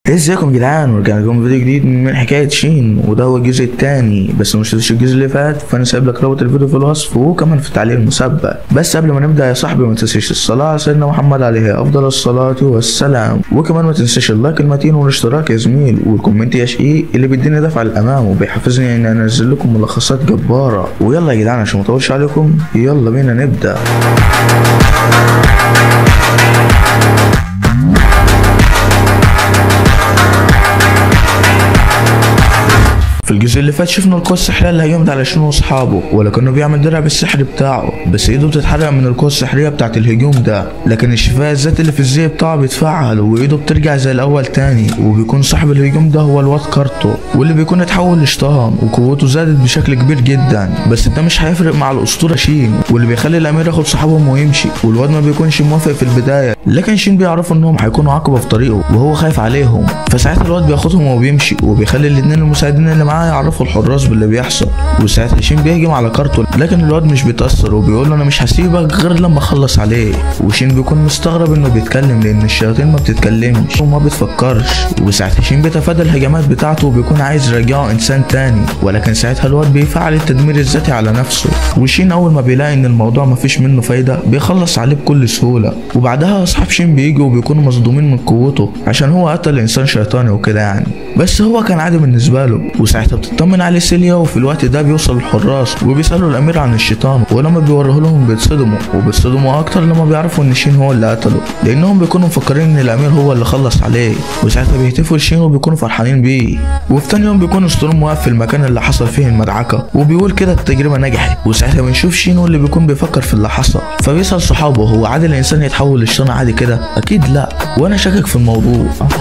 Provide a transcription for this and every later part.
ازيكم يا جدعان، ورجعنا لكم فيديو جديد من حكايه شين، وده هو الجزء الثاني. بس ما شفتش الجزء اللي فات، فانا سايب لك رابط الفيديو في الوصف وكمان في التعليق المسبق. بس قبل ما نبدا يا صاحبي ما تنساش الصلاه على سيدنا محمد عليه افضل الصلاه والسلام، وكمان ما تنساش اللايك المتين والاشتراك يا زميل والكومنت يا شقيق اللي بيديني دفعه للامام وبيحفزني ان انزل لكم ملخصات جباره. ويلا يا جدعان عشان ما اطولش عليكم، يلا بينا نبدا. في الجزء اللي فات شفنا القوة السحرية اللي هيمد على شين واصحابه، ولكنه بيعمل درع بالسحر بتاعه، بس ايده بتتحرق من القوة السحرية بتاعت الهجوم ده، لكن الشفاء الذاتي اللي في الزي بتاعه بيتفعل وايده بترجع زي الاول تاني، وبيكون صاحب الهجوم ده هو الواد كارتو، واللي بيكون اتحول لشيطان وقوته زادت بشكل كبير جدا. بس ده مش هيفرق مع الاسطورة شين، واللي بيخلي الامير ياخد صحابهم ويمشي، والواد ما بيكونش موافق في البداية، لكن شين بيعرفوا انهم هيكونوا عقبة في طريقه وهو خايف عليهم، فساعتها الواد بياخدهم وبيمشي، وبيخلي الاتنين المساعدين اللي معاه يعرفوا الحراس باللي بيحصل. وساعتها شين بيهجم على كارتو، لكن الواد مش بيتأثر وبيقول له انا مش هسيبك غير لما اخلص عليه. وشين بيكون مستغرب انه بيتكلم لان الشياطين ما بتتكلمش وما بتفكرش. وساعتها شين بيتفادى الهجمات بتاعته وبيكون عايز يرجعه انسان تاني، ولكن ساعتها الواد بيفعل التدمير الذاتي على نفسه. وشين اول ما بيلاقي ان الموضوع مفيش منه فايده بيخلص عليه بكل سهوله. وبعدها اصحاب شين بييجوا وبيكونوا مصدومين من قوته عشان هو قتل انسان شيطاني وكده يعني، بس هو كان عادي بالنسبه له. وساعتها بتطمن عليه سيليا، وفي الوقت ده بيوصل الحراس وبيسالوا الامير عن الشيطان، ولما بيوروه لهم وبيتصدموا اكتر لما بيعرفوا ان شين هو اللي قتله، لانهم بيكونوا مفكرين ان الامير هو اللي خلص عليه. وساعتها بيهتفوا لشين وبيكونوا فرحانين بيه. وفي تاني يوم بيكون ستورم واقف في المكان اللي حصل فيه المدعكه وبيقول كده التجربه نجحت. وساعتها بنشوف شين واللي بيكون بيفكر في اللي حصل، فبيسال صحابه هو عادي الانسان يتحول لشيطان عادي كده؟ اكيد لا، وانا شاكك في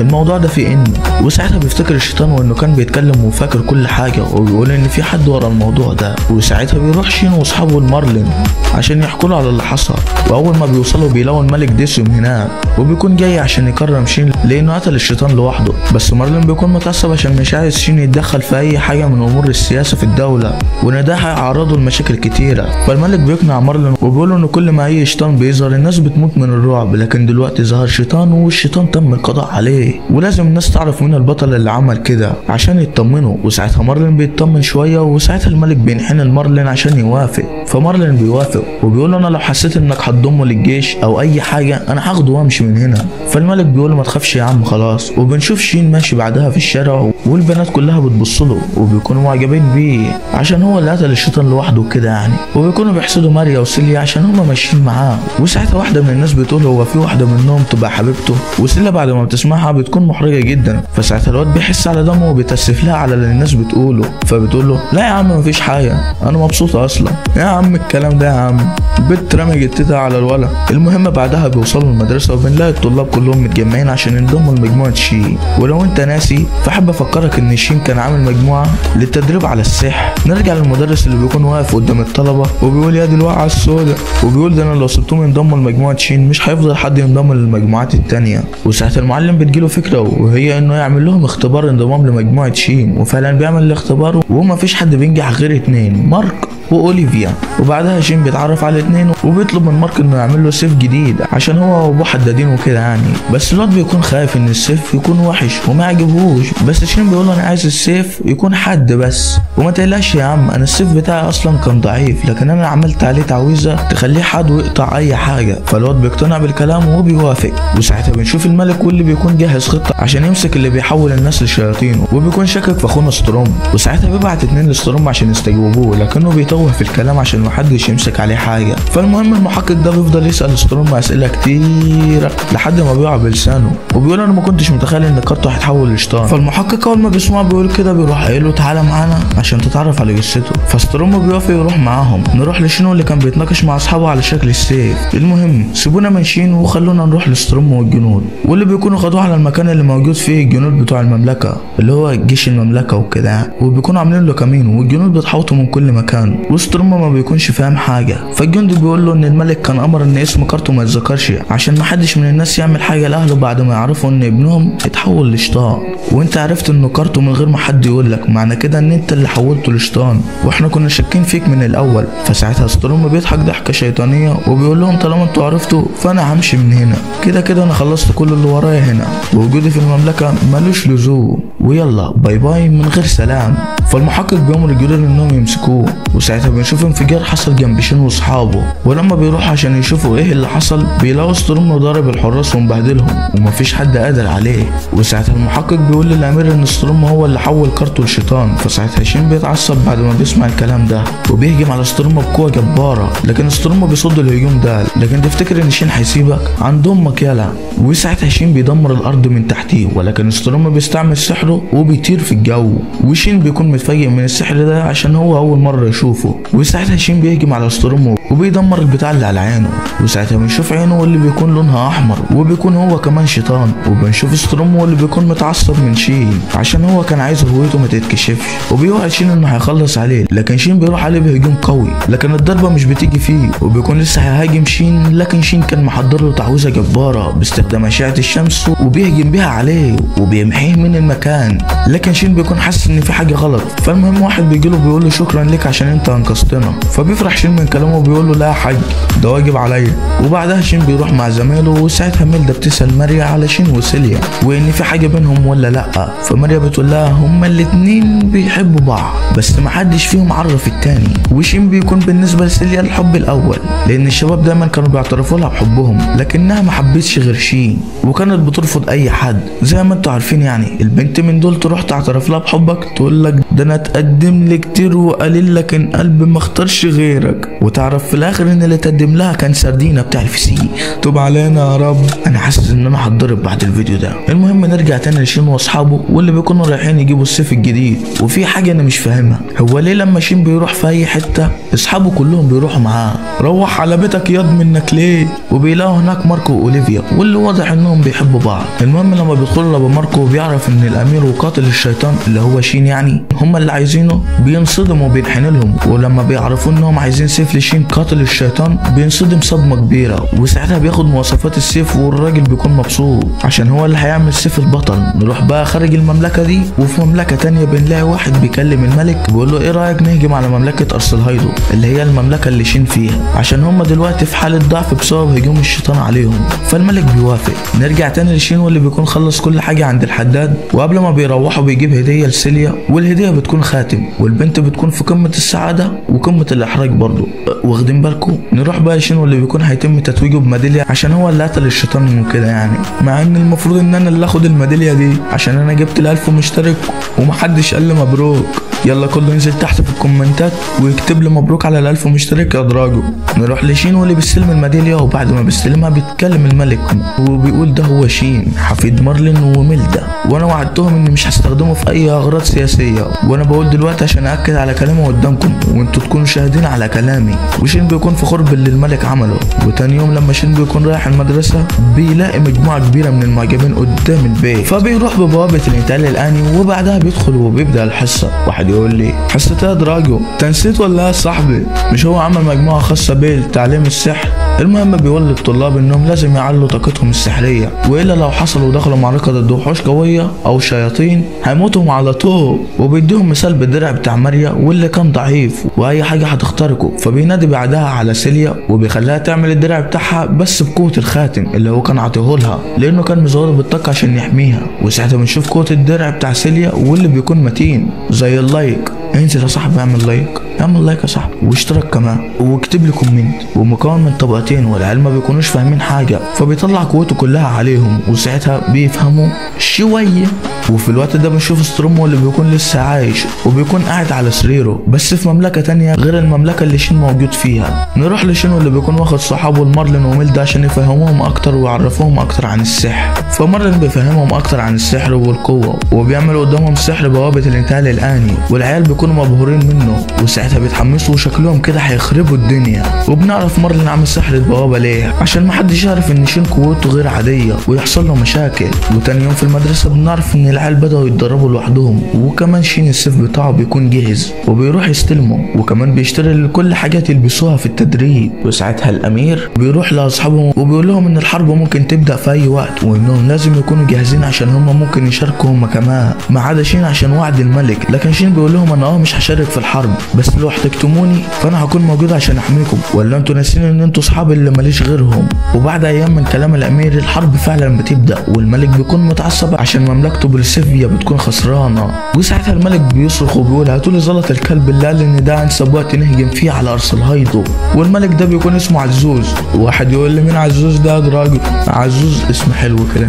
الموضوع ده في انه. وساعتها بيفتكر الشيطان وانه كان بيتكلم وفاكر كل حاجه، وبيقول ان في حد ورا الموضوع ده. وساعتها بيروح شين واصحابه لمارلين عشان يحكوا له على اللي حصل. واول ما بيوصلوا بيلاقوا الملك ديسيوم هناك، وبيكون جاي عشان يكرم شين لانه قتل الشيطان لوحده. بس مارلين بيكون متعصب عشان مش عايز شين يتدخل في اي حاجه من امور السياسه في الدوله، وان ده هيعرضه لمشاكل كتيره. فالملك بيقنع مارلين وبيقول ان كل ما اي شيطان بيظهر الناس بتموت من الرعب، لكن دلوقتي ظهر شيطان والشيطان تم القضاء عليه، ولازم الناس تعرف مين البطل اللي عمل كده عشان يطمنوا. وساعتها مارلين بيطمن شويه، وساعتها الملك بينحني لمارلين عشان يوافق. فمارلين بيوافق وبيقول له انا لو حسيت انك هتضمه للجيش او اي حاجه انا هاخده وامشي من هنا. فالملك بيقول له ما تخافش يا عم خلاص. وبنشوف شين ماشي بعدها في الشارع والبنات كلها بتبص له وبيكونوا معجبين بيه عشان هو اللي قتل الشيطان لوحده وكده يعني، وبيكونوا بيحسدوا ماريا وسيليا عشان هما ماشيين معاه. وساعتها واحده من الناس بتقول هو في واحده منهم تبقى حبيبته، وسيليا بعد ما بتسمعها بتكون محرجه جدا. فساعتها الواد بيحس على دمه وبيتاسف لها على اللي الناس بتقوله، فبتقول له لا يا عم مفيش حاجه انا مبسوطه اصلا. يا عم الكلام ده يا عم، البت رمي جتتها على الولد. المهم بعدها بيوصلوا المدرسه وبنلاقي الطلاب كلهم متجمعين عشان ينضموا لمجموعه شين. ولو انت ناسي فحب افكرك ان شين كان عامل مجموعه للتدريب على السحر. نرجع للمدرس اللي بيكون واقف قدام الطلبه وبيقول يا دي الوقعه السوداء، وبيقول ده انا لو سبتهم ينضموا لمجموعه شين مش هيفضل حد ينضم للمجموعات التانيه. وساعتها المعلم بتجيله فكره وهي انه يعمل لهم اختبار انضمام لمجموعه شين، وفعلا بيعمل الاختبار وما فيش حد بينجح غير اتنين، مارك واوليفيا. وبعدها شين بيتعرف على الاتنين وبيطلب من مارك انه يعمل له سيف جديد عشان هو وابوه حدادين وكده يعني، بس الواد بيكون خايف ان السيف يكون وحش وما يعجبهوش. بس شين بيقول له انا عايز السيف يكون حد بس، وما تقلقش يا عم انا السيف بتاعي اصلا كان ضعيف، لكن انا عملت عليه تعويذه تخليه حاد ويقطع اي حاجه. فالواد بيقتنع بالكلام وبيوافق. وساعتها بنشوف الملك واللي بيكون جاهز خطه عشان يمسك اللي بيحول الناس لشياطين، وبيكون شاكك في اخونا ستروم. وساعتها بيبعت اتنين لستروم عشان يستجوبوه، لكنه بيتوه في الكلام عشان محدش يمسك عليه حاجه. فالمهم المحقق ده بيفضل يسال ستروم اسئله كتيره لحد ما بيقع بلسانه، وبيقول انا ما كنتش متخيل ان كارتو هيتحول لشيطان. فالمحقق اول ما بيسمعه بيقول كده بيروح قايل له تعالى معانا عشان تتعرف على جثته. فستروم بيوافق يروح معاهم. نروح لشينو اللي كان بيتناقش مع اصحابه على شكل السيف. المهم سيبونا من شين وخلونا نروح لستروم والجنود، واللي بيكونوا خدوه على المكان اللي موجود فيه الجنود بتوع المملكه اللي هو جيش المملكه وكده، وبيكونوا عاملين له كمين والجنود بتحوطوا من كل مكان. وستروم ما بيكونش فاهم حاجه. فالجندي بيقول له ان الملك كان امر ان اسم كارتو ما يتذكرش عشان ما حدش من الناس يعمل حاجه لاهله بعد ما يعرفوا ان ابنهم اتحول لشيطان. وانت عرفت انه كارتو من غير ما حد يقول لك، معنى كده ان انت اللي حولته لشيطان، واحنا كنا شاكين فيك من الاول. فساعتها ستروم بيضحك ضحكه شيطانيه وبيقول لهم طالما انتوا عرفتوا فانا همشي من هنا، كده كده انا خلصت كل اللي ورايا هنا، ووجودي في المملكه ملوش لزوم، ويلا باي باي من غير سلام. فالمحقق بيأمر الجنود انهم يمسكوه، وساعتها بنشوف انفجار حصل جنب شين واصحابه، ولما بيروحوا عشان يشوفوا ايه اللي حصل بيلاقوا ستورم ضارب الحراس ومبهدلهم ومفيش حد قادر عليه. وساعتها المحقق بيقول للامير ان ستورم هو اللي حول كارته لشيطان، فساعتها شين بيتعصب بعد ما بيسمع الكلام ده وبيهجم على ستورم بقوه جباره، لكن ستورم بيصد الهجوم ده. لكن تفتكر ان شين هيسيبك؟ عند امك يلا. وساعتها شين بيدمر الارض من تحتيه، ولكن ستورم بيستعمل سحره وبيطير في الجو، وشين بيكون متفاجئ من السحر ده عشان هو اول مره يشوفه. وساعتها شين بيهجم على ستورم وبيدمر البتاع اللي على عينه، وساعتها بنشوف عينه واللي بيكون لونها احمر وبيكون هو كمان شيطان. وبنشوف ستورم واللي بيكون متعصب من شين عشان هو كان عايز هويته ما تتكشفش، وبيوعد شين انه هيخلص عليه، لكن شين بيروح عليه بهجوم قوي، لكن الضربه مش بتيجي فيه وبيكون لسه هيهاجم شين، لكن شين كان محضر له تعويذه جباره باستخدام اشعه الشمس وبيهجم بيها عليه وبيمحيه من المكان. لكن شين بيكون حاسس ان في حاجه غلط، فالمهم واحد بيجي له بيقول له شكرا لك عشان انت انقذتنا، فبيفرح شين من كلامه وبيقول له لا يا حاج ده واجب عليا. وبعدها شين بيروح مع زمايله، وساعتها ميلدا بتسال ماريا على شين وسيليا وان في حاجه بينهم ولا لا، فماريا بتقول لها هما الاتنين بيحبوا بعض بس محدش فيهم عرف التاني. وشين بيكون بالنسبه لسيليا الحب الاول، لان الشباب دايما كانوا بيعترفوا لها بحبهم، لكنها ما حبتش غير شين وكانت بترفض اي حد. زي ما انتوا عارفين يعني البنت من دول تروح تعترف لها بحبك تقول لك ده انا اتقدم لي كتير وقليل لكن قلبي ما اختارش غيرك، وتعرف في الاخر ان اللي تقدم لها كان سردينه بتاع الفسيخ. توب علينا يا رب. انا حاسس ان انا هتضرب بعد الفيديو ده. المهم نرجع تاني لشين واصحابه واللي بيكونوا رايحين يجيبوا السيف الجديد، وفي حاجه انا مش فاهمها، هو ليه لما شين بيروح في اي حته اصحابه كلهم بيروحوا معاه؟ روح على بيتك ياض منك ليه؟ وبيلاقوا هناك ماركو واوليفيا واللي واضح انهم بيحبوا بعض. المهم لما بيدخلوا لابو ماركو وبيعرف ان الامير وقاتل الشيطان اللي هو شين يعني هما اللي عايزينه بينصدم وبينحن لهم، ولما بيعرفوا انهم عايزين سيف لشين قاتل الشيطان بينصدم صدمه كبيره، وساعتها بياخد مواصفات السيف والراجل بيكون مبسوط عشان هو اللي هيعمل سيف البطل. نروح بقى خارج المملكه دي وفي مملكه تانية بنلاقي واحد بيكلم الملك بيقول له ايه رايك نهجم على مملكه ارسلهايدو اللي هي المملكه اللي شين فيها عشان هما دلوقتي في حاله ضعف بسبب هجوم الشيطان عليهم. فالملك بيوافق. نرجع تاني لشين واللي بيكون خلص كل حاجه عند الحداد، وقبل ما بيروحوا بيجيب هديه لسيليا، والهديه بتكون خاتم، والبنت بتكون في قمه السعاده وقمه الاحراج برضه، واخدين بالكم؟ نروح بقى شين واللي بيكون هيتم تتويجه بميداليه عشان هو اللي قتل الشيطان وكده يعني، مع ان المفروض ان انا اللي اخد الميداليه دي عشان انا جبت ال1000 مشترك ومحدش قال لي مبروك. يلا كله ينزل تحت في الكومنتات ويكتب لي مبروك على ال1000 مشترك يا دراجو. نروح لشين واللي بيستلم الميداليه، وبعد ما بيستلمها بيتكلم الملك وبيقول ده هو شين حفيد مارلين وميلدا، وانا وعدتهم اني مش هستخدمه في اي اغراض سياسيه، وانا بقول دلوقتي عشان اكد على كلامي قدامكم وانتوا تكونوا شاهدين على كلامي. وشين بيكون فخور باللي الملك عمله. وتاني يوم لما شين بيكون رايح المدرسه بيلاقي مجموعه كبيره من المعجبين قدام البيت، فبيروح ببوابه الانتقال الاني وبعدها بيدخل وبيبدا الحصه. واحد يقول لي حصه ايه يا دراجو؟ انت نسيت ولا ايه يا صاحبي؟ مش هو عمل مجموعه خاصه بيه لتعليم السحر؟ المهم بيقول للطلاب انهم لازم يعلوا طاقتهم السحريه، والا لو حصلوا دخلوا معركه ضد وحوش قويه او شياطين هيموتوا على طول. وبيديهم مثال بالدرع بتاع ماريا واللي كان ضعيف واي حاجه هتخترقه، فبينادي بعدها على سيليا وبيخليها تعمل الدرع بتاعها بس بقوه الخاتم اللي هو كان عاطيهولها لانه كان مزوده بالطاقه عشان يحميها. وساعتها بنشوف قوه الدرع بتاع سيليا واللي بيكون متين زي اللايك. انزل يا صاحبي اعمل لايك، اعمل لايك يا صاحبي واشترك كمان واكتب لي كومنت. ومكون من طبقتين والعيال ما بيكونوش فاهمين حاجه، فبيطلع قوته كلها عليهم وساعتها بيفهموا شويه. وفي الوقت ده بنشوف سترومو اللي بيكون لسه عايش وبيكون قاعد على سريره بس في مملكه تانية غير المملكه اللي شين موجود فيها. نروح لشين اللي بيكون واخد صحابه مارلين وميلدا عشان يفهموهم اكتر ويعرفوهم اكتر عن السحر. فمارلين بيفهمهم اكتر عن السحر والقوه وبيعملوا قدامهم سحر بوابه الانتقال الاني، والعيال بيكونوا مبهورين منه وساعتها بيتحمسوا وشكلهم كده هيخربوا الدنيا. وبنعرف مارلين عامل سحر البوابه ليه؟ عشان محدش يعرف ان شين قوته غير عاديه ويحصل له مشاكل. وتاني يوم في المدرسه بنعرف ان العيال بدأوا يتدربوا لوحدهم، وكمان شين السيف بتاعه بيكون جاهز وبيروح يستلمه، وكمان بيشتري لكل حاجات يلبسوها في التدريب. وساعتها الامير بيروح لاصحابهم وبيقول لهم ان الحرب ممكن تبدأ في اي وقت وانهم لازم يكونوا جاهزين عشان هم ممكن يشاركوا هم كمان ما عدا شين عشان وعد الملك. لكن شين بيقول لهم انا انا مش هشارك في الحرب، بس لو احتجتموني فانا هكون موجود عشان احميكم، ولا انتوا ناسين ان انتوا اصحابي اللي ماليش غيرهم. وبعد ايام من كلام الامير الحرب فعلا بتبدا، والملك بيكون متعصب عشان مملكته بوليسيفيا بتكون خسرانه. وساعتها الملك بيصرخ وبيقول هاتولي زلط الكلب اللي قال ان ده انسب وقت نهجم فيه على ارسلهايدو. والملك ده بيكون اسمه عزوز. واحد يقول لي مين عزوز ده يا راجل؟ عزوز اسم حلو كده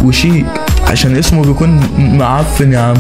وشيك عشان اسمه بيكون معفن يا عم.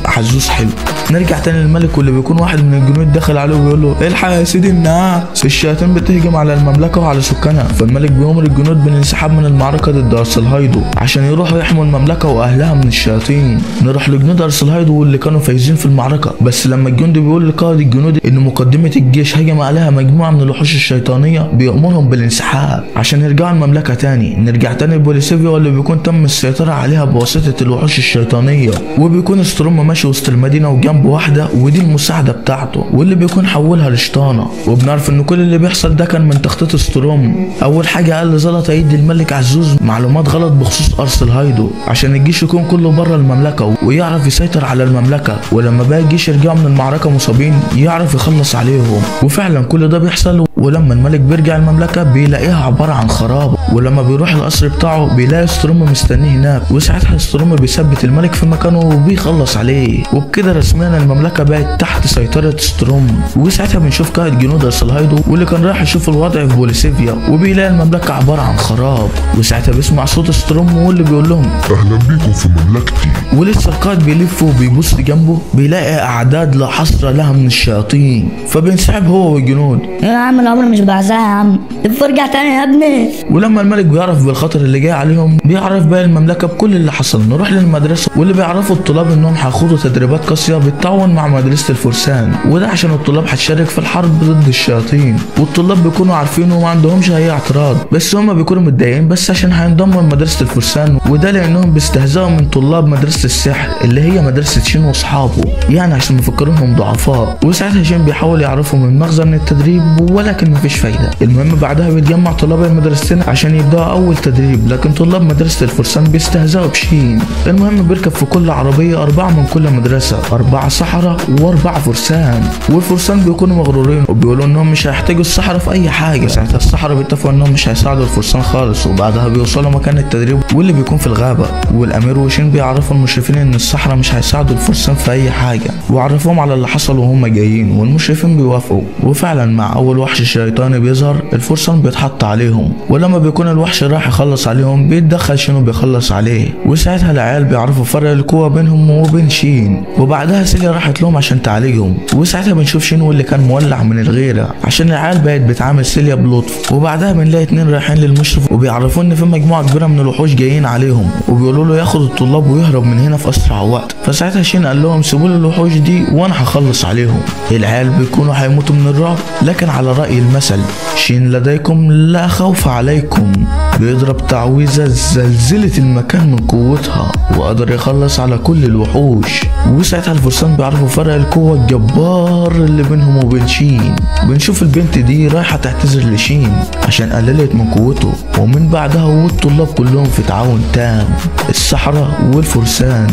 عزوز حلو. نرجع تاني للملك واللي بيكون واحد من الجنود داخل عليه وبيقول له الحق يا سيدي الناس، الشياطين بتهجم على المملكه وعلى سكانها. فالملك بيامر الجنود بالانسحاب من المعركه ضد ارسلهايدو عشان يروحوا يحموا المملكه واهلها من الشياطين. نروح لجنود ارسلهايدو واللي كانوا فايزين في المعركه، بس لما الجندي بيقول لقائد الجنود ان مقدمه الجيش هجم عليها مجموعه من الوحوش الشيطانيه بيامرهم بالانسحاب عشان يرجعوا المملكه تاني. نرجع تاني لبوليسيفيا واللي بيكون تم السيطره عليها بواسطه الوحوش الشيطانيه، وبيكون ستروم ماشي وسط المدينه وجنبه واحده ودي المساعده بتاعته واللي بيكون حولها لشطانه. وبنعرف ان كل اللي بيحصل ده كان من تخطيط ستروم. اول حاجه قال لزلط يدي الملك عزوز معلومات غلط بخصوص ارسلهايدو عشان الجيش يكون كله بره المملكه ويعرف يسيطر على المملكه، ولما بقى الجيش يرجعوا من المعركه مصابين يعرف يخلص عليهم. وفعلا كل ده بيحصل. ولما الملك بيرجع المملكه بيلاقيها عباره عن خراب، ولما بيروح القصر بتاعه بيلاقي ستروم مستنيه هناك، وساعتها ستروم بيثبت الملك في مكانه وبيخلص عليه. وبكده رسميا المملكه بقت تحت سيطره ستروم. وساعتها بنشوف قائد جنود ارسلهايدو واللي كان رايح يشوف الوضع في بوليسيفيا وبيلاقي المملكه عباره عن خراب. وساعتها بيسمع صوت ستروم واللي بيقول لهم اهلا بيكم في مملكتي. ولسه القائد بيلف وبيبص جنبه بيلاقي اعداد لا حصر لها من الشياطين، فبينسحب هو والجنود. يا عم العمر مش بعزها يا عم، ارجع تاني يا ابني. ولما الملك بيعرف بالخطر اللي جاي عليهم بيعرف باقي المملكه بكل اللي حصل. نروح للمدرسه واللي بيعرفوا الطلاب انهم هيخوضوا تدريبات قاسيه بالتعاون مع مدرسه الفرسان، وده عشان الطلاب هتشارك في الحرب ضد الشياطين. والطلاب بيكونوا عارفينه وما عندهمش اي اعتراض، بس هم بيكونوا متضايقين بس عشان هينضموا لمدرسه الفرسان، وده لانهم بيستهزئوا من طلاب مدرسه السحر اللي هي مدرسه شين واصحابه، يعني عشان مفكرينهم ضعفاء. وساعتها شين بيحاول يعرفهم المغزى من التدريب ولكن مفيش فايده. المهم بعدها بيتجمع طلاب المدرستين عشان يبداوا اول تدريب، لكن طلاب مدرسه الفرسان بيستهزئوا بشين. المهم بيركب في كل عربيه 4 من كل مدرسه، 4 سحره و4 فرسان، والفرسان بيكونوا مغرورين وبيقولوا انهم مش هيحتاجوا السحره في اي حاجه. ساعتها السحره بيتفقوا انهم مش هيساعدوا الفرسان خالص، وبعدها بيوصلوا مكان التدريب واللي بيكون في الغابه، والامير وشين بيعرفوا المشرفين ان السحره مش هيساعدوا الفرسان في اي حاجه، وعرفوهم على اللي حصل وهم جايين، والمشرفين بيوافقوا. وفعلا مع اول وحش شيطاني بيظهر الفرسان بيتحط عليهم، ولما بيكون الوحش راح يخلص عليهم بيتدخل شين وبيخلص عليه. وساعتها العيال بيعرفوا فرق القوه بينهم وبين شين، وبعدها سيليا راحت لهم عشان تعالجهم. وساعتها بنشوف شين واللي كان مولع من الغيره عشان العيال بقت بتعامل سيليا بلطف. وبعدها بنلاقي 2 رايحين للمشرف وبيعرفوا ان في مجموعه كبيره من الوحوش جايين عليهم، وبيقولوا له ياخد الطلاب ويهرب من هنا في اسرع وقت. فساعتها شين قال لهم سيبوا لي الوحوش دي وانا هخلص عليهم. العيال بيكونوا هيموتوا من الرعب، لكن على راي المثل شين لديكم لا خوف عليكم. بيضرب تعويذه زلزلت المكان من قوتها وقدر يخلص على كل الوحوش. وساعتها الفرسان بيعرفوا فرق القوه الجبار اللي بينهم وبين شين. بنشوف البنت دي رايحه تعتذر لشين عشان قللت من قوته، ومن بعدها والطلاب كلهم في تعاون تام، السحره والفرسان.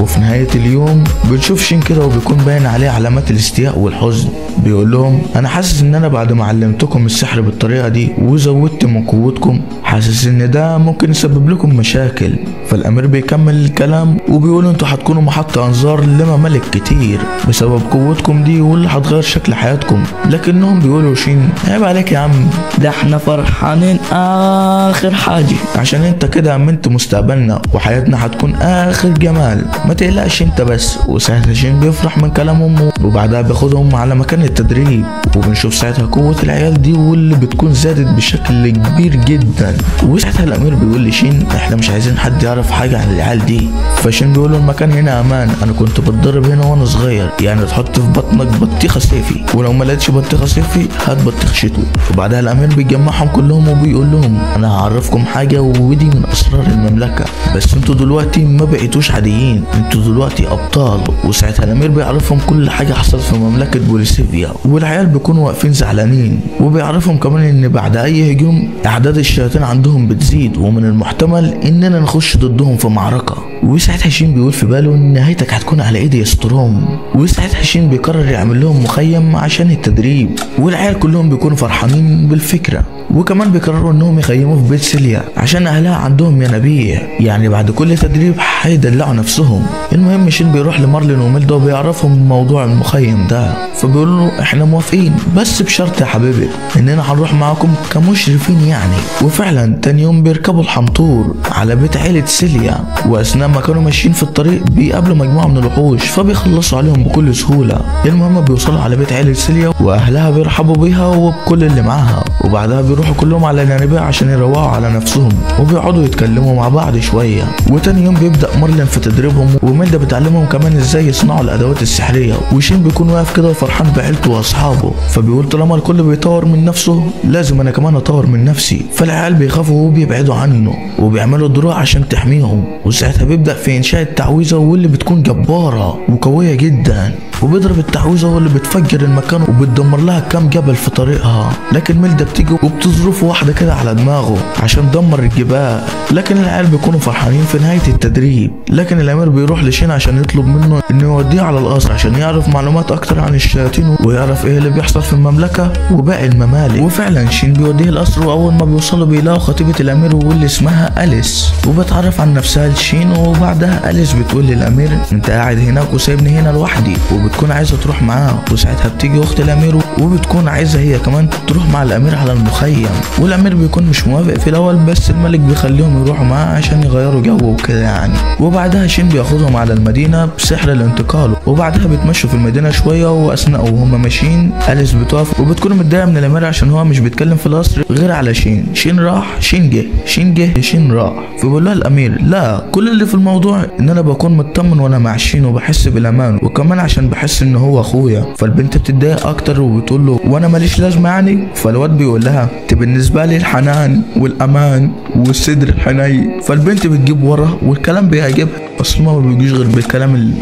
وفي نهايه اليوم بنشوف شين كده وبيكون باين عليه علامات الاستياء والحزن. بيقول لهم انا حاسس ان انا بعد ما علمتكم السحر بالطريقه دي وزودت من قوتكم حاسس ان ده ممكن يسبب لكم مشاكل. فالامير بيكمل الكلام وبيقول انتوا هتكونوا محط انظار لممالك كتير بسبب قوتكم دي واللي هتغير شكل حياتكم. لكنهم بيقولوا شين عيب عليك يا عم، ده احنا فرحانين اخر حاجه عشان انت كده امنت مستقبلنا وحياتنا هتكون اخر جمال، ما تقلقش انت بس. وساعتها شين بيفرح من كلام امه وبعدها بياخدهم على مكان التدريب. وبنشوف ساعتها قوه العيال دي واللي بتكون زادت بشكل كبير جدا. وساعتها الامير بيقول لشين احنا مش عايزين حد يعرف حاجه عن العيال دي. فشين بيقول له المكان هنا امان، انا كنت بتدرب هنا وانا صغير، يعني تحط في بطنك بطيخه صيفي ولو ما لقيتش بطيخه صيفي هات بطيخ شتوي. وبعدها الامير بيجمعهم كلهم وبيقول لهم انا هعرفكم حاجه ودي من اسرار المملكه، بس انتوا دلوقتي ما بقيتوش عاديين، انتوا دلوقتي ابطال. وساعتها الامير بيعرفهم كل حاجه حصلت في مملكه بوليسيفيا، والعيال بيكونوا واقفين زعلانين. وبيعرفهم كمان ان بعد اي هجوم اعداد الشياطين عندهم بتزيد ومن المحتمل اننا نخش ضدهم في معركه. وساعتها شين بيقول في باله ان نهايتك هتكون على ايدي يا ستروم. وساعتها شين بيقرر يعمل لهم مخيم عشان التدريب، والعيال كلهم بيكونوا فرحانين بالفكره، وكمان بيقرروا انهم يخيموا في بيت سيليا عشان اهلها عندهم ينابيع، يعني بعد كل تدريب هيدلعوا نفسهم. المهم شين بيروح لمارلين وميلدا وبيعرفهم موضوع المخيم ده، فبيقولوا له احنا موافقين بس بشرط يا حبيبي اننا هنروح معاكم كمشرفين يعني. وفعلا تاني يوم بيركبوا الحنطور على بيت عيلة سيليا، واثناء ما كانوا ماشيين في الطريق بيقابلوا مجموعة من الوحوش فبيخلصوا عليهم بكل سهولة. المهم بيوصلوا على بيت عيلة سيليا واهلها بيرحبوا بيها وبكل اللي معاها، وبعدها بيروحوا كلهم على الينابيع عشان يروقوا على نفسهم وبيقعدوا يتكلموا مع بعض شوية. وتاني يوم بيبدأ مارلين في تدريبهم، وميلدا بتعلمهم كمان ازاي يصنعوا الادوات السحرية. وشين بيكون واقف كده وفرحان بعيلته واصحابه، فبيقول طالما الكل بيطور من نفسه لازم انا كمان اطور من نفسي. فالعيال بيخافوا وبيبعدوا عنه وبيعملوا دروع عشان تحميهم. وساعتها بيبدأ في انشاء التعويذة واللي بتكون جبارة وقوية جدا، وبيضرب التعويذة واللي بتفجر المكان وبتدمر لها كام جبل في طريقها. لكن ميلدا بتيجي وبتظرف واحدة كده على دماغه عشان تدمر الجبال. لكن العيال بيكونوا فرحانين في نهاية التدريب. لكن الامير بيروح لشين عشان يطلب منه انه يوديه على القصر عشان يعرف معلومات اكتر عن الشياطين ويعرف ايه اللي بيحصل في المملكة وباقي الممالك. وفعلا شين بيوديه القصر، واول ما بيوصلوا بيلاقوا خطيبة الامير واللي اسمها أليس، وبتعرف عن نفسها لشين. وبعدها أليس بتقول للامير انت قاعد هناك وسايبني هنا لوحدي، وبتكون عايزة تروح معاه. وساعتها بتيجي اخت الامير وبتكون عايزة هي كمان تروح مع الامير على المخيم، والامير بيكون مش موافق في الاول بس الملك بيخليهم يروحوا معاه عشان يغيروا جو وكده يعني. وبعدها شين بياخدهم على المدينة بسحر الانتقال، وبعدها بيتمشوا في المدينة شوية. واثناء وهم ماشيين أليس بتقف وبتكون متضايقة من الامير عشان هو مش بيتكلم في القصر غير على شين. شين راح شين جه، شين جه شين راح. فبيقول لها الامير لا، كل اللي في الموضوع ان انا بكون مطمن وانا مع شين وبحس بالامان، وكمان عشان بحس ان هو اخويا. فالبنت بتتضايق اكتر وبتقول له وانا ماليش لازمه يعني. فالواد بيقول لها انت بالنسبه لي الحنان والامان والصدر الحنين. فالبنت بتجيب ورا والكلام بيعجبها، اصل ما بيجيش غير بالكلام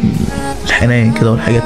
الحنين كده والحاجات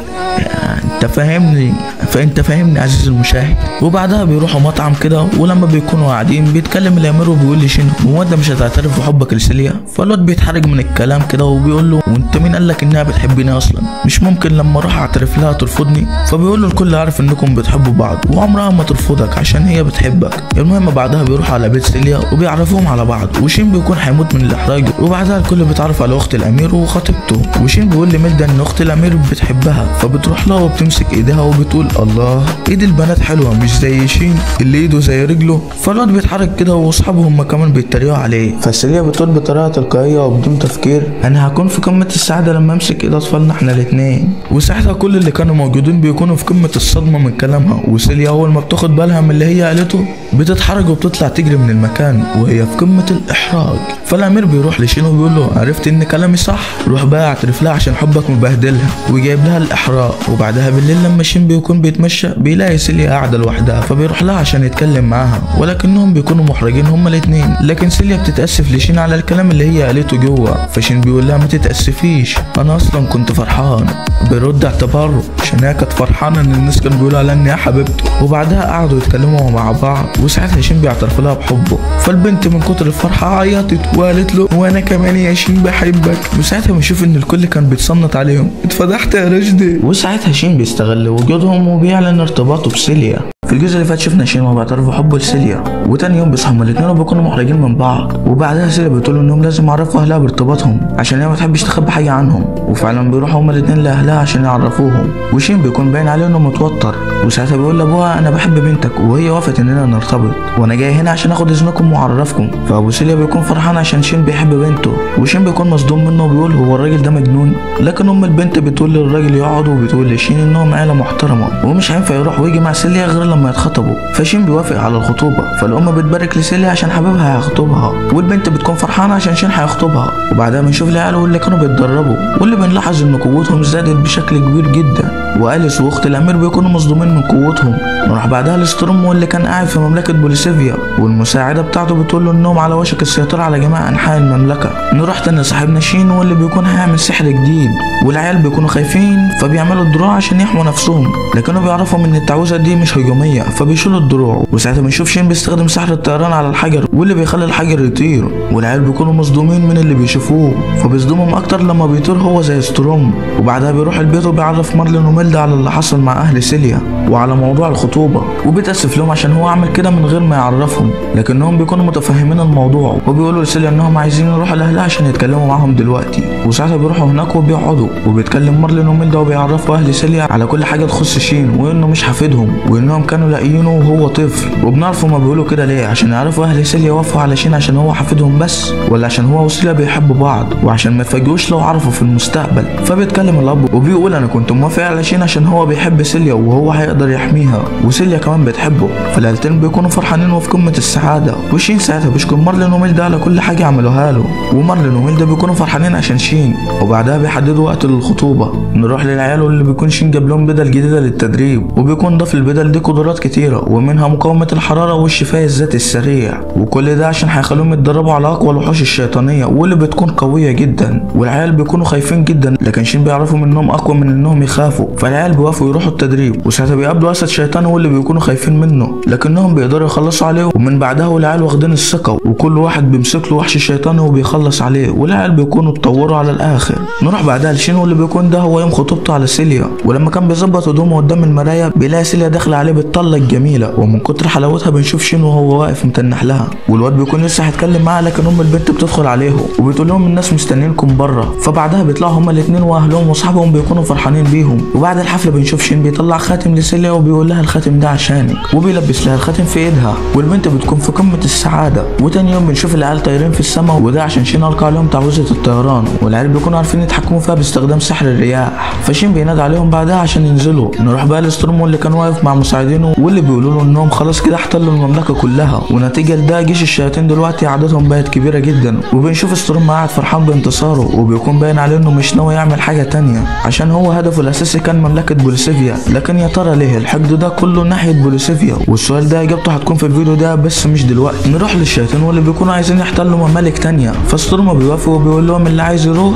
انت فاهمني عزيزي المشاهد. وبعدها بيروحوا مطعم كده، ولما بيكونوا قاعدين بيتكلم الامير وبيقول لي شين هو انت مش هتعترف بحبك لسيليا؟ فالواد بيتحرج من الكلام كده وبيقول له وانت مين قال لك انها بتحبني اصلا؟ مش ممكن لما اروح اعترف لها ترفضني. فبيقول له الكل عارف انكم بتحبوا بعض وعمرها ما ترفضك عشان هي بتحبك. المهم بعدها بيروحوا على بيت سيليا وبيعرفوهم على بعض، وشين بيكون هيموت من الاحراج. وبعدها الكل بيتعرف على اخت الامير وخطيبته، وشين بيقول لميلدا ان اخت الامير بتحبها، فبتروح لها وبتمسك ايديها وبتقول الله ايد البنات حلوه مش زي شين اللي ايده زي رجله. فالواد بيتحرك كده واصحابه هم كمان بيتريقوا عليه. فسيليا بتقول بطريقه تلقائيه وبدون تفكير انا هكون في قمه السعاده لما امسك ايد اطفالنا احنا الاثنين. وساعتها كل اللي كانوا موجودين بيكونوا في قمه الصدمه من كلامها. وسيليا اول ما بتاخد بالها من اللي هي قالته بتتحرج وبتطلع تجري من المكان وهي في قمه الاحراج. فالامير بيروح لشين وبيقول له عرفت ان كلامي صح، روح بقى اعترف لها عشان حبك مبهدلها، وجايب لها الاحراج. وبعدها بالليل لما شين بيكون بيتمشى بيلاقي سيليا قاعده لوحدها، فبيروح لها عشان يتكلم معاها ولكنهم بيكونوا محرجين هما الاثنين. لكن سيليا بتتاسف لشين على الكلام اللي هي قالته جوه. فشين بيقول لها ما تتاسفيش انا اصلا كنت فرحان. بيرد اعتباره عشان هي كانت فرحانه ان الناس كانوا بيقولوا عليها ان هي حبيبته. وبعدها قعدوا يتكلموا مع بعض، وساعتها شين بيعترف لها بحبه. فالبنت من كتر الفرحه عيطت وقالت له وانا كمان يا شين بحبك. وساعتها بنشوف ان الكل كان بيتصنت عليهم، اتفضحت يا رشدي. وساعتها شين بيستغل وجودهم وبيعلن ارتباطه بسيليا. في الجزء اللي فات شفنا شين وهو بيعترف بحبه لسيليا، وتاني يوم بيصحوا هما الاثنين وبيكونوا محرجين من بعض. وبعدها سيليا بتقول انهم لازم يعرفوا اهلها بارتباطهم عشان هي ما تحبش تخبي حاجه عنهم. وفعلا بيروحوا هما الاثنين لاهلها عشان يعرفوهم. وشين بيكون باين عليه انه متوتر، وساعتها بيقول لابوها انا بحب بنتك وهي وافقت اننا نرتبط، وانا جاي هنا عشان اخد اذنكم واعرفكم. فابو سيليا بيكون فرحان عشان شين بيحب بنته، وشين بيكون مصدوم منه وبيقول هو الراجل ده مجنون. لكن ام البنت بتقول للراجل يقعد، وبتقول لشين انهم عيله محترمه ومش هينفع يروح ويجي مع سيليا غير لما يتخطبوا. فشين بيوافق على الخطوبه. فالام بتبارك لسيليا عشان حبيبها هيخطبها، والبنت بتكون فرحانه عشان شين هيخطبها. وبعدها بنشوف العيال واللي كانوا بيتدربوا، واللي بنلاحظ ان قوتهم زادت بشكل كبير جدا. وأليس واخت الامير بيكونوا مصدومين من قوتهم. نروح بعدها لستروم واللي كان قاعد في مملكه بوليسيفيا، والمساعده بتاعته بتقول له انهم على وشك السيطره على جميع انحاء المملكه. نروح تاني لصاحبنا شين واللي بيكون هيعمل سحر جديد، والعيال بيكونوا خايفين فبيعملوا الدروع عشان يحموا نفسهم، لكنهم بيعرفوا ان التعويذه دي مش هجوميه فبيشيلوا الدروع. وساعتها بنشوف شين بيستخدم سحر الطيران على الحجر واللي بيخلي الحجر يطير، والعيال بيكونوا مصدومين من اللي بيشوفوه فبيصدمهم اكتر لما بيطير هو زي ستروم. وبعدها بيروح البيت وبيعرف مارلين وميلدا على اللي حصل مع اهل سيليا وعلى موضوع الخطوبه، وبيتاسف لهم عشان هو عمل كده من غير ما يعرفهم، لكنهم بيكونوا متفهمين الموضوع وبيقولوا لسيليا انهم عايزين يروحوا لاهلها عشان يتكلموا معاهم دلوقتي. وساعتها بيروحوا هناك وبيقعدوا وبيتكلم مارلين وميلدا وبيعرفوا اهل سيليا على كل حاجه تخص شين وانه مش حافظهم وانهم كانوا لاقيينه وهو طفل. وبنعرف هما بيقولوا كده ليه، عشان يعرفوا اهل سيليا وافقوا على شين عشان هو حافظهم بس، ولا عشان هو وسيليا بيحبوا بعض وعشان ما يتفاجئوش لو عرفوا في المستقبل. فبيتكلم الاب وبيقول انا كنت موافق على شين عشان هو بيحب سيليا وهو هيقدر يحميها وسيليا كمان بتحبه، فالعيلتين بيكونوا فرحانين وفي قمه السعاده. وشين ساعتها بيشكر مارلين وميلدا على كل حاجه عملوها له، ومارلين وميلدا بيكونوا فرحانين عشان شين. وبعدها بيحددوا وقت للخطوبه. نروح للعيال واللي بيكون شين جاب لهم بدل جديده للتدريب، وبيكون ضاف البدل دي قدرات كتيره ومنها مقاومه الحراره والشفاء الذاتي السريع، وكل ده عشان هيخليهم يتدربوا على اقوى الوحوش الشيطانيه واللي بتكون قويه جدا. والعيال بيكونوا خايفين جدا، لكن شين بيعرفوا منهم اقوى من انهم يخافوا، فالعيال بيوافقوا يروحوا التدريب. وساعتها بيقابلوا اسد شيطاني واللي بيكونوا خايفين منه، لكنهم بيقدروا يخلصوا عليه. ومن بعدها والعيال واخدين الثقه وكل واحد بيمسك له وحش شيطاني وبيخلص عليه، والعيال بيكونوا اتطوروا على الاخر. نروح بعدها لشين واللي بيكون ده هو يوم خطوبته على سيليا، ولما كان بيظبط هدومه قدام المرايه بيلاقي سيليا داخله عليه بالطله الجميله، ومن كتر حلاوتها بنشوف شين وهو واقف متنح لها، والواد بيكون لسه هيتكلم معاها لكن ام البنت بتدخل عليهم وبتقول لهم الناس مستنيينكم بره. فبعدها بيطلعوا هما الاثنين واهلهم واصحابهم بيكونوا فرحانين بيهم. وبعد الحفله بنشوف شين بيطلع خاتم لسيليا وبيقول لها الخاتم ده عشانك، وبيلبس لها الخاتم في ايدها، والبنت بتكون في قمه السعاده. وتاني يوم بنشوف العيال طايرين في السماء، وده عشان شين القى عليهم تعويذه الطيران، والعيال بيكونوا عارفين يتحكموا فيها باستخدام سحر الرياح. فشين بينادي عليهم بعدها عشان ينزلوا. نروح بقى لستروم واللي كان واقف مع مساعدينه واللي بيقولوا له انهم خلاص كده احتلوا المملكه كلها، ونتيجه لده جيش الشياطين دلوقتي عددهم بقت كبيره جدا. وبنشوف ستروم قاعد فرحان بانتصاره، وبيكون باين عليه انه مش ناوي يعمل حاجه تانية عشان هو هدفه الاساسي كان مملكه بوليسيفيا. لكن يا ترى ليه الحقد ده كله ناحيه بوليسيفيا؟ والسؤال ده اجابته هتكون في الفيديو ده بس مش دلوقتي. نروح للشياطين واللي بيكونوا عايزين يحتلوا ممالك تانية، فستروم بيوافق وبيقول لهم اللي عايز يروح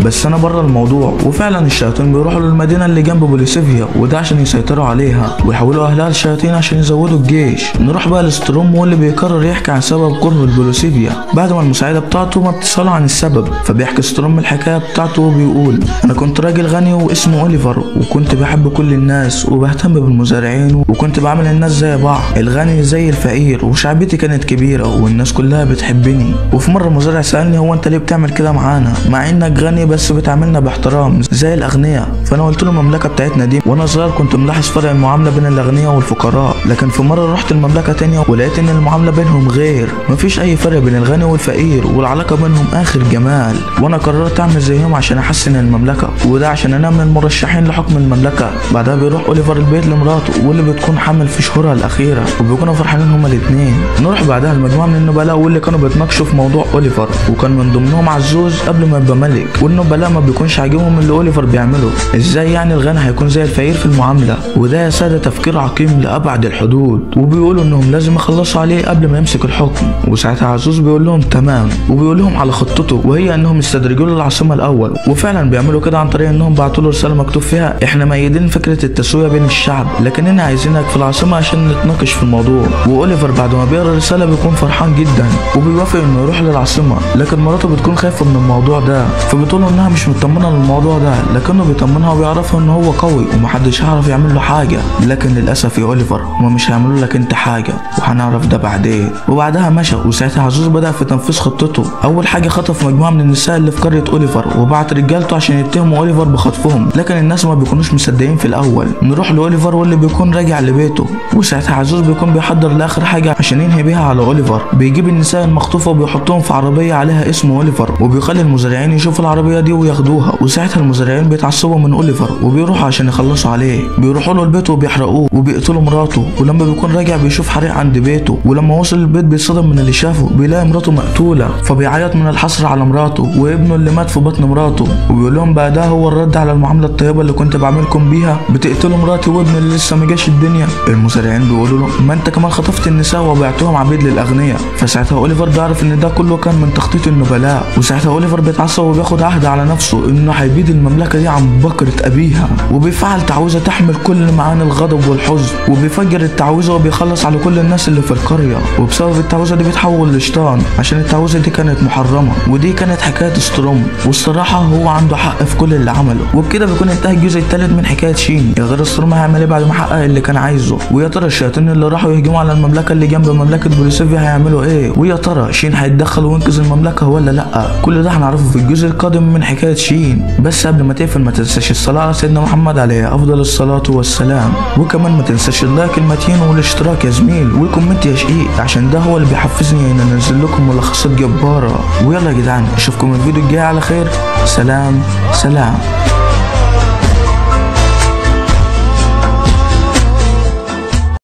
بس انا بره الموضوع. وفعلا الشياطين بيروحوا للمدينه اللي جنب بوليسيفيا، وده عشان يسيطروا عليها ويحولوا اهلها للشياطين عشان يزودوا الجيش. نروح بقى لستروم واللي بيقرر يحكي عن سبب قرب البوليسيفيا بعد ما المساعده بتاعته ما بتساله عن السبب. فبيحكي ستروم الحكايه بتاعته وبيقول انا كنت راجل غني واسمه اوليفر، وكنت بحب كل الناس وبهتم بالمزارعين وكنت بعمل الناس زي بعض، الغني زي الفقير، وشعبيتي كانت كبيره والناس كلها بتحبني. وفي مره مزارع سالني هو انت ليه بتعمل كده معانا مع انك غني بس بتعاملنا باحترام زي الاغنياء؟ فانا قلت له المملكه بتاعتنا دي وانا صغير كنت ملاحظ فرق المعامله بين الاغنياء والفقراء، لكن في مره رحت المملكه تانية ولقيت ان المعامله بينهم غير، مفيش اي فرق بين الغني والفقير والعلاقه بينهم اخر جمال. وانا قررت اعمل زيهم عشان احسن المملكه، وده عشان انا من المرشحين لحكم المملكه. بعدها بيروح اوليفر البيت لمراته واللي بتكون حامل في شهورها الاخيره، وبيكونوا فرحانين هما الاثنين. نروح بعدها المجموعه من النبلاء واللي كانوا بيتناقشوا في موضوع اوليفر، وكان من ضمنهم عزوز قبل ما يبقى ملك. والنبلاء ما بيكونش عاجبهم اللي اوليفر بيعمله، ازاي يعني الغني هيكون زي الفقير في المعامله؟ وده يا ساده تفكير عقيم لابعد الحدود، وبيقولوا انهم لازم يخلصوا عليه قبل ما يمسك الحكم. وساعتها عزوز بيقول لهم تمام، وبيقول لهم على خطته وهي انهم يستدرجوا له العاصمه الاول. وفعلا بيعملوا كده عن طريق انهم بعتوا له رساله مكتوب فيها احنا ميدين فكره التسويه بين الشعب، لكننا عايزينك في العاصمه عشان نتناقش في الموضوع. واوليفر بعد ما بيقرا الرساله بيكون فرحان جدا وبيوافق انه يروح للعاصمه، لكن مراته بتكون خايفه من الموضوع ده، فبتقول له انها مش مطمنه للموضوع ده، لكنه بيطمنها وبيعرفها ان هو قوي ومحدش هيعرف يعمل له حاجه. لكن للاسف يا اوليفر هما مش هيعملوا لك انت حاجه، وهنعرف ده بعدين. وبعدها مشى، وساعتها عزوز بدا في تنفيذ خطته. اول حاجه خطف مجموعه من النساء اللي في قريه اوليفر، وبعت رجالته عشان يتهموا اوليفر بخطفهم، لكن الناس ما بيكونوش مصدقين في الاول. نروح لاوليفر واللي بيكون راجع لبيته، وساعتها عزوز بيكون بيحضر لاخر حاجه عشان ينهي بيها على اوليفر. بيجيب النساء المخطوفه وبيحطهم في عربيه عليها اسم اوليفر، وبيخلي المزارعين يشوفوا العربيه دي وياخدوها. وساعتها المزارعين بيتعصبوا من اوليفر وبيروحوا عشان يخلصوا عليه، بيروحوا له البيت وبيحرقوه وبيقتلوا مراته. ولما بيكون راجع بيشوف حريق عند بيته، ولما وصل البيت بيتصدم من اللي شافه، بيلاقي مراته مقتوله، فبيعيط من الحسره على مراته وابنه اللي مات في بطن مراته. وبيقول لهم بقى ده هو الرد على المعامله الطيبه اللي كنت بعملكم بيها، بتقتلوا مراتي وابني اللي لسه ما جاش الدنيا. المزارعين بيقولوا له ما انت كمان خطفت النساء وبعتهم عبيد للاغنياء. فساعتها اوليفر بيعرف ان ده كله كان من تخطيط النبلاء، وساعتها اوليفر بيتعصب وبياخد عهد على نفسه نفسه انه هيبيد المملكة دي عن بكرة ابيها، وبيفعل تعويذة تحمل كل معاني الغضب والحزن، وبيفجر التعويذة وبيخلص على كل الناس اللي في القرية. وبسبب التعويذة دي بيتحول لشيطان عشان التعويذة دي كانت محرمة. ودي كانت حكاية ستروم، والصراحة هو عنده حق في كل اللي عمله. وبكده بيكون انتهى الجزء الثالث من حكاية شين. يا ترى ستروم هيعمل ايه بعد ما حقق اللي كان عايزه؟ ويا ترى الشياطين اللي راحوا يهجموا على المملكة اللي جنب مملكة بوليسيفيا هيعملوا ايه؟ ويا ترى شين هيتدخل وينقذ المملكة ولا لا؟ كل ده هنعرفه في الجزء القادم من حكاية شين. بس قبل ما تقفل ما تنساش الصلاة على سيدنا محمد عليه افضل الصلاة والسلام، وكمان ما تنساش اللايك المتين والاشتراك يا زميل والكومنت يا شقيق، عشان ده هو اللي بيحفزني ان انزل لكم ملخصات جبارة. ويلا يا جدعان اشوفكم الفيديو الجاي على خير. سلام.